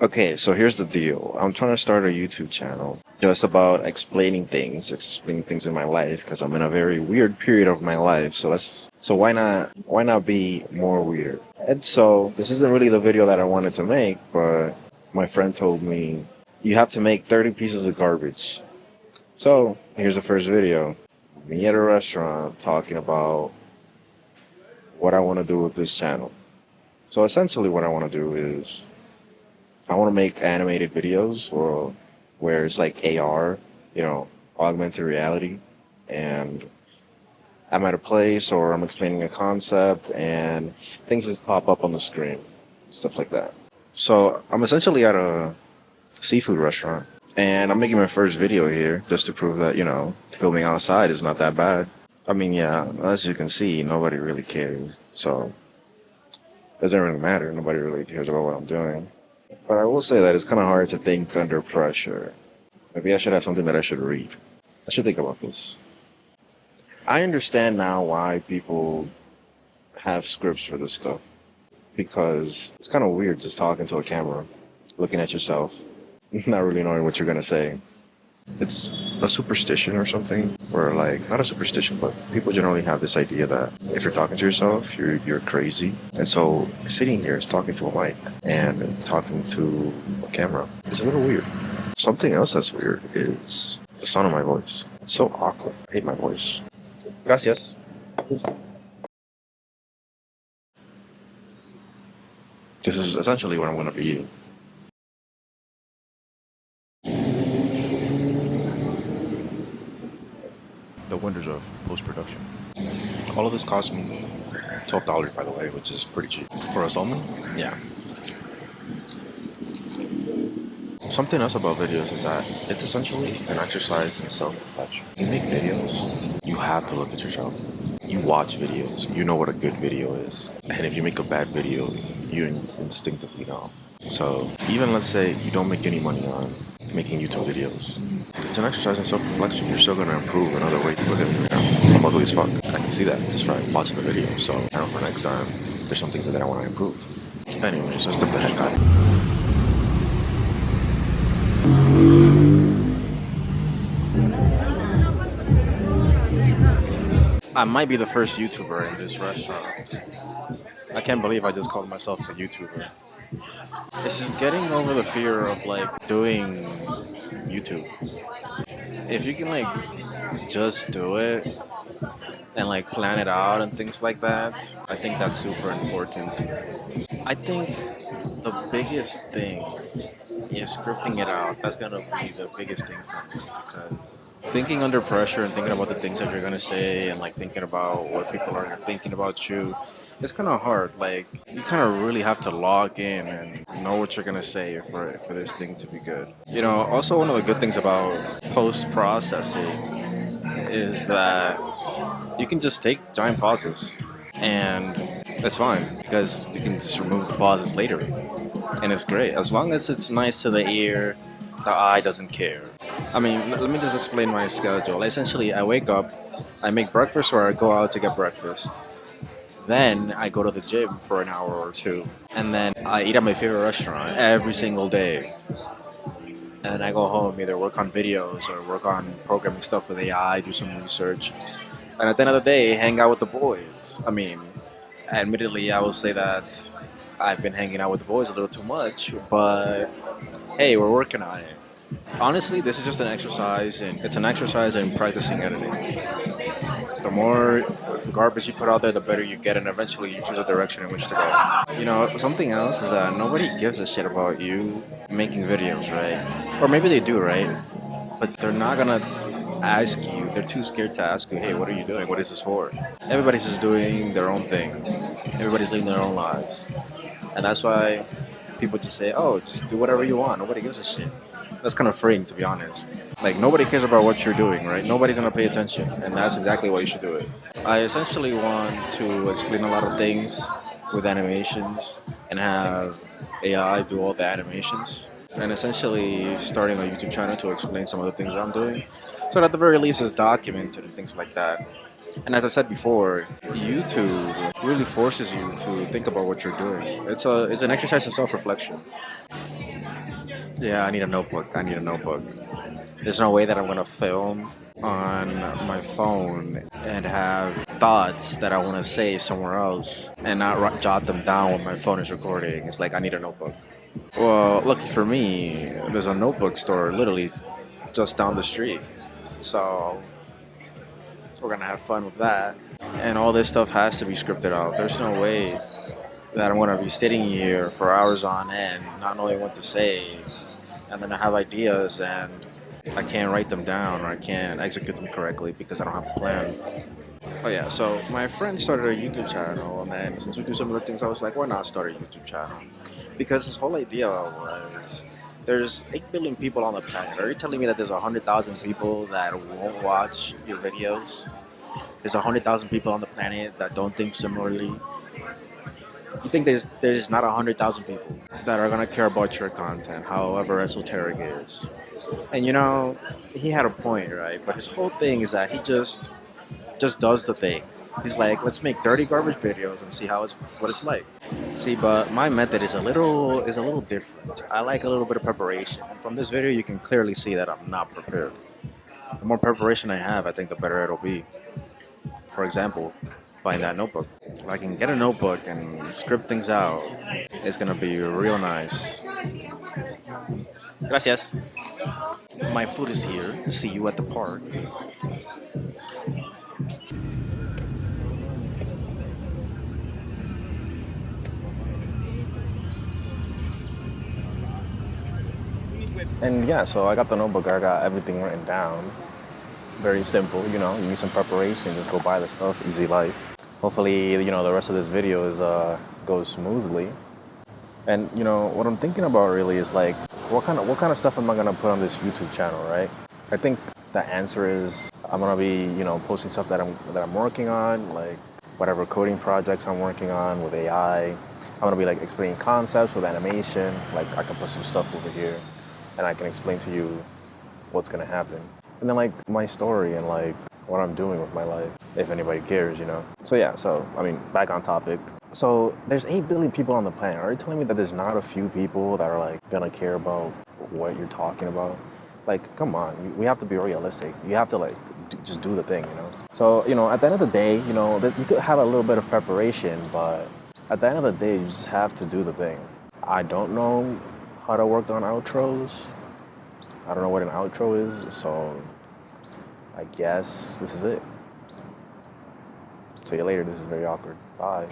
Okay, so here's the deal. I'm trying to start a YouTube channel just about explaining things in my life because I'm in a very weird period of my life. So why not be more weird? And so this isn't really the video that I wanted to make, but my friend told me you have to make 30 pieces of garbage. So here's the first video. Me at a restaurant talking about what I want to do with this channel. So essentially what I want to do is I want to make animated videos or where it's like AR, augmented reality, and I'm at a place or I'm explaining a concept and things just pop up on the screen, stuff like that. So I'm essentially at a seafood restaurant and I'm making my first video here just to prove that, filming outside is not that bad. I mean, yeah, as you can see, nobody really cares. So it doesn't really matter. Nobody really cares about what I'm doing. But I will say that it's kind of hard to think under pressure. Maybe I should have something that I should read. I should think about this. I understand now why people have scripts for this stuff. Because it's kind of weird just talking to a camera, looking at yourself, not really knowing what you're going to say. It's a superstition or something, or like, not a superstition, but people generally have this idea that if you're talking to yourself, you're crazy. And so sitting here is talking to a mic and talking to a camera. It's a little weird. Something else that's weird is the sound of my voice. It's so awkward. I hate my voice. Gracias. This is essentially what I'm going to be eating. The wonders of post-production. All of this cost me $12, by the way, which is pretty cheap. For a salmon? Yeah. Something else about videos is that it's essentially an exercise in self-reflection. You make videos, you have to look at yourself. You watch videos, you know what a good video is. And if you make a bad video, you instinctively know. So even let's say you don't make any money on making YouTube videos, it's an exercise in self-reflection. You're still going to improve in other ways. Look at me right now. I'm ugly as fuck. I can see that just by watching the video. So I know for next time, there's some things that I want to improve. Anyways, let's step the heck out. I might be the first YouTuber in this restaurant. I can't believe I just called myself a YouTuber. This is getting over the fear of like doing YouTube. If you can like just do it and like plan it out and things like that, I think that's super important. I think the biggest thing is scripting it out. That's gonna be the biggest thing for me because thinking under pressure and thinking about the things that you're gonna say and like thinking about what people are thinking about you, it's kind of hard. Like you kind of really have to log in and know what you're gonna say for this thing to be good. Also one of the good things about post processing is that you can just take giant pauses and that's fine because you can just remove the pauses later and it's great as long as it's nice to the ear. The eye doesn't care. I mean, let me just explain my schedule. Essentially, I wake up, I make breakfast or I go out to get breakfast, then I go to the gym for an hour or two, and then I eat at my favorite restaurant every single day, and I go home, either work on videos or work on programming stuff with AI, do some research, and at the end of the day, hang out with the boys. I mean, admittedly, I will say that I've been hanging out with the boys a little too much, but hey, we're working on it. Honestly, this is just an exercise, and it's an exercise in practicing editing. The more garbage you put out there, the better you get, and eventually you choose a direction in which to go. Something else is that nobody gives a shit about you making videos, right? Or maybe they do, right? But they're not gonna ask you. They're too scared to ask you, hey, what are you doing? What is this for? Everybody's just doing their own thing. Everybody's living their own lives. And that's why people just say, oh, just do whatever you want. Nobody gives a shit. That's kind of freeing, to be honest. Like, nobody cares about what you're doing, right? Nobody's going to pay attention. And that's exactly why you should do it. I essentially want to explain a lot of things with animations and have AI do all the animations. And essentially starting a YouTube channel to explain some of the things I'm doing. So that at the very least it's documented and things like that. And as I've said before, YouTube really forces you to think about what you're doing. It's an exercise in self-reflection. Yeah, I need a notebook. I need a notebook. There's no way that I'm gonna film on my phone and have thoughts that I want to say somewhere else and not jot them down when my phone is recording. It's like I need a notebook. Well, lucky for me, there's a notebook store literally just down the street. So we're gonna have fun with that. And all this stuff has to be scripted out. There's no way that I'm gonna be sitting here for hours on end, not knowing what to say, and then I have ideas and I can't write them down or I can't execute them correctly because I don't have a plan. Oh yeah, so my friend started a YouTube channel, and then since we do similar things, I was like, why not start a YouTube channel? Because his whole idea was there's 8 billion people on the planet. Are you telling me that there's 100,000 people that won't watch your videos? There's 100,000 people on the planet that don't think similarly. You think there's not 100,000 people that are gonna care about your content, however esoteric it is. And he had a point, right? But his whole thing is that he just does the thing. He's like, let's make 30 garbage videos and see what it's like. See, but my method is a little different. I like a little bit of preparation. And from this video, you can clearly see that I'm not prepared. The more preparation I have, I think the better it'll be. For example, find that notebook. If I can get a notebook and script things out, it's gonna be real nice. Gracias. My food is here. See you at the park. And yeah, so I got the notebook. I got everything written down. Very simple, you need some preparation, just go buy the stuff, easy life. Hopefully, the rest of this video goes smoothly. And what I'm thinking about really is like what kind of stuff am I gonna put on this YouTube channel, right? I think the answer is I'm gonna be, posting stuff that I'm working on, like whatever coding projects I'm working on with AI. I'm gonna be like explaining concepts with animation, like I can put some stuff over here and I can explain to you what's gonna happen. And then like my story and like what I'm doing with my life, if anybody cares. So yeah, I mean, back on topic. So there's 8 billion people on the planet. Are you telling me that there's not a few people that are like gonna care about what you're talking about? Like, come on, we have to be realistic. You have to like just do the thing. So at the end of the day, that you could have a little bit of preparation, but at the end of the day, you just have to do the thing. I don't know how to work on outros. I don't know what an outro is, so I guess this is it. See you later. This is very awkward. Bye.